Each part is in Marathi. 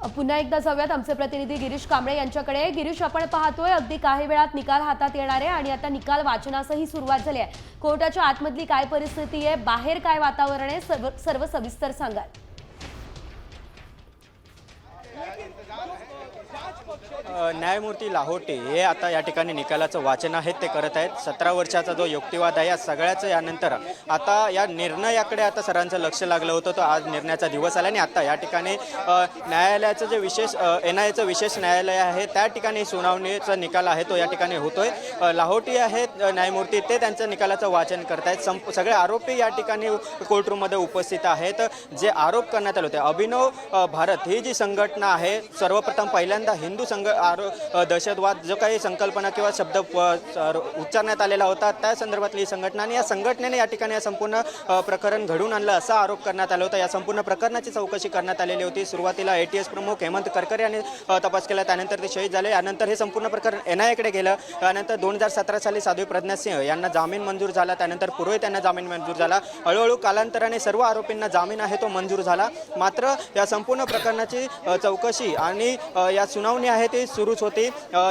पुन्हा एकदा जाऊयात आमचे प्रतिनिधी गिरीश कांबळे यांच्याकडे। गिरीश, आपण पाहतोय अगदी काही वेळात निकाल हातात येणार आहे आणि आता निकाल वाचनासही सुरुवात झाली आहे। कोर्टाच्या आतमधली काय परिस्थिती आहे, बाहेर काय वातावरण आहे, सर्व सविस्तर सांगा। न्यायमूर्ती लाहोटे हे आता या ठिकाणी निकालाचं वाचन आहे ते करत आहेत। 17 वर्षाचा जो युक्तिवाद आहे या सगळ्याचं यानंतर आता या निर्णयाकडे आता सरांचं लक्ष लागलं होतं। तो आज निर्णयाचा दिवस आला आणि आता या ठिकाणी न्यायालयाचं जे विशेष NIAचं विशेष न्यायालय आहे त्या ठिकाणी सुनावणीचा निकाल आहे तो या ठिकाणी होतोय। लाहोटी आहेत न्यायमूर्ती, ते त्यांचं निकालाचं वाचन करतायत। सगळे आरोपी या ठिकाणी कोर्टरूममध्ये उपस्थित आहेत। जे आरोप करण्यात आले होते, अभिनव भारत ही जी संघटना आहे, सर्वप्रथम पहिल्यांदा हिंदू दहशतवाद जो काही संकल्पना किंवा शब्द उच्चारण्यात आलेला होता त्या संदर्भातली संघटना आणि या संघटनेने या ठिकाणी या संपूर्ण प्रकरण घडून आणलं असा आरोप करण्यात आला होता। या संपूर्ण प्रकरणाची चौकशी करण्यात आलेली होती। सुरुवातीला ATS प्रमुख हेमंत करकर यांनी तपास केला, त्यानंतर ते शहीद झाले। यानंतर हे संपूर्ण प्रकरण NIAकडे गेलं। त्यानंतर 2017 साली साध्वी प्रज्ञा सिंह यांना जामीन मंजूर झाला, त्यानंतर पूर्वी त्यांना जामीन मंजूर झाला। हळूहळू कालांतराने सर्व आरोपींना जामीन आहे तो मंजूर झाला। मात्र या संपूर्ण प्रकरणाची चौकशी आणि या सुनावणी आहे ती सुरूच होती।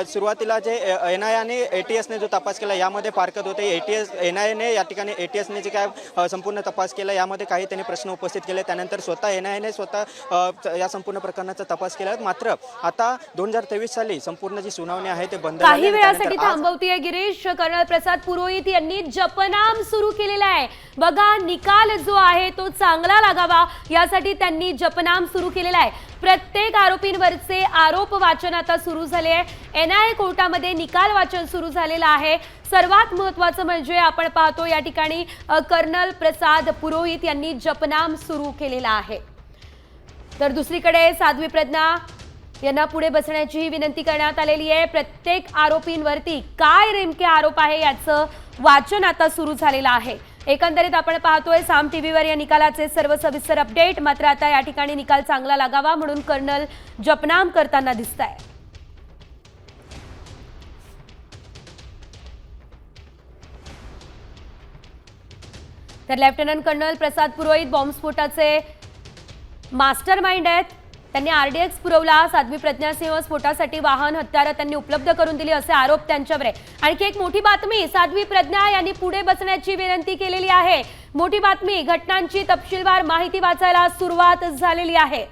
सुरुवातीला जे NIA आणि ATSने जो तपास केला यामध्ये फारकत होते। NIAने या ठिकाणी ATSने जे काय संपूर्ण तपास केला यामध्ये काही त्यांनी प्रश्न उपस्थित केले, त्यानंतर स्वतः NIAने स्वतः या संपूर्ण प्रकरणाचा तपास केला। मात्र आता 2023 साली संपूर्ण जी सुनावणी आहे ते बंद झाली। काही वेळासाठी थांबवतीये गिरीश। कर्नल प्रसाद पुरोहित यांनी जपनाम सुरू केलेला आहे। बघा, निकाल जो आहे तो चांगला लागावा यासाठी त्यांनी जपनाम सुरू केलेला आहे। प्रत्येक आरोपींवरचे आरोप वाचन आता सुरू झाले आहे। NIA कोर्टामध्ये निकाल वाचन सुरू झालेलं आहे। सर्वात महत्त्वाचं म्हणजे आपण पाहतो या ठिकाणी कर्नल प्रसाद पुरोहित यांनी जपनाम सुरू केलेला आहे। तर दुसरीकडे साध्वी प्रज्ञा यांना पुढे बसण्याची विनंती करण्यात आलेली आहे। प्रत्येक आरोपींवरती काय नेमके आरोप आहे याचं वाचन आता सुरू झालेलं आहे। एकंदरीत आपण पाहतोय साम टीव्हीवर या निकालाचे सर्व सविस्तर अपडेट। मात्र आता या ठिकाणी निकाल चांगला लागावा म्हणून कर्नल जपनाम करताना दिसताय। तर lieutenant colonel Prasad Purohit बॉम्बस्फोटाचे mastermind आहेत। त्यांनी RDX पुरवला। साध्वी प्रज्ञा सिंह स्फोटासाठी वाहन हत्यारं त्यांनी उपलब्ध करून दिली असे आरोप त्यांच्यावर आहे। आणखी एक मोठी बातमी, साध्वी प्रज्ञा यांनी पुढे बसण्याची विनंती केलेली आहे। मोठी बातमी, घटनांची तपशीलवार माहिती वाचायला सुरुवात झालेली आहे।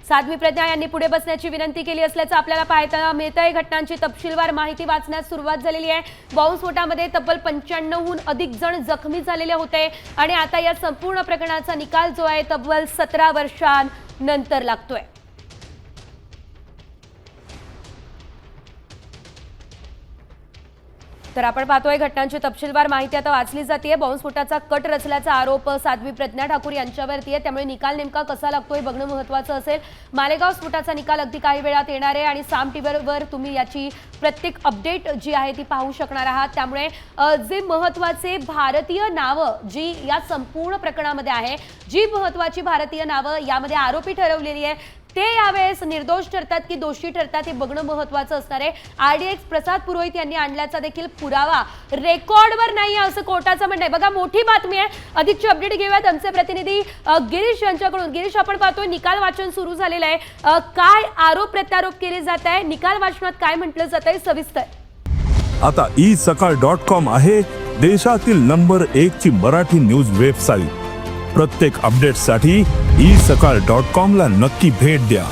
साध्वी प्रज्ञा यांनी पुढे बसण्याची विनंती केली असल्याचं आपल्याला पाहायला मिळतंय। घटनांची तपशीलवार माहिती वाचण्यास सुरुवात झालेली आहे। बॉम्बस्फोटामध्ये तब्बल 95हून अधिक जण जखमी झालेले होते आणि आता या संपूर्ण प्रकरणाचा निकाल जो आहे तब्बल 17 वर्षांनंतर लागतोय। तर आपण पाहतोय घटनांची तपशीलवार माहिती आता वाचली जाते। बॉम्बस्फोटाचा कट रचल्याचा आरोप साध्वी प्रज्ञा ठाकूर यांच्यावरती आहे, त्यामुळे निकाल नेमका कसा लागतोय बघणं महत्त्वाचं असेल। मालेगाव स्फोटाचा निकाल अगदी काही वेळात येणार आहे आणि साम टीव्हीवर तुम्ही याची प्रत्येक अपडेट जी आहे ती पाहू शकणार आहात। त्यामुळे जे महत्त्वाचे भारतीय नावं जी या संपूर्ण प्रकरणामध्ये आहे, जी महत्त्वाची भारतीय नावं यामध्ये आरोपी ठरवलेली आहे, ते यावेळेस निर्दोष ठरतात की दोषी ठरतात हे बघणं महत्त्वाचं असणार आहे। RDX प्रसाद पुरोहित यांनी आणल्याचा देखील पुरावा रेकॉर्डवर नाही असं कोर्टाचं म्हणणं आहे। बघा, मोठी बातमी आहे। अधिकची अपडेट घेऊयात आमचे प्रतिनिधी गिरीश यांच्याकडून। गिरीश, आपण पाहतोय निकाल वाचन सुरू झालेलं आहे। काय आरोप प्रत्यारोप केले जात आहे, निकाल वाचनात काय म्हटलं जात आहे, सविस्तर। आता isakal.com आहे देशातील नंबर 1 ची मराठी न्यूज वेबसाईट। प्रत्येक अपडेटसाठी isakal.com ला नक्की भेट द्या।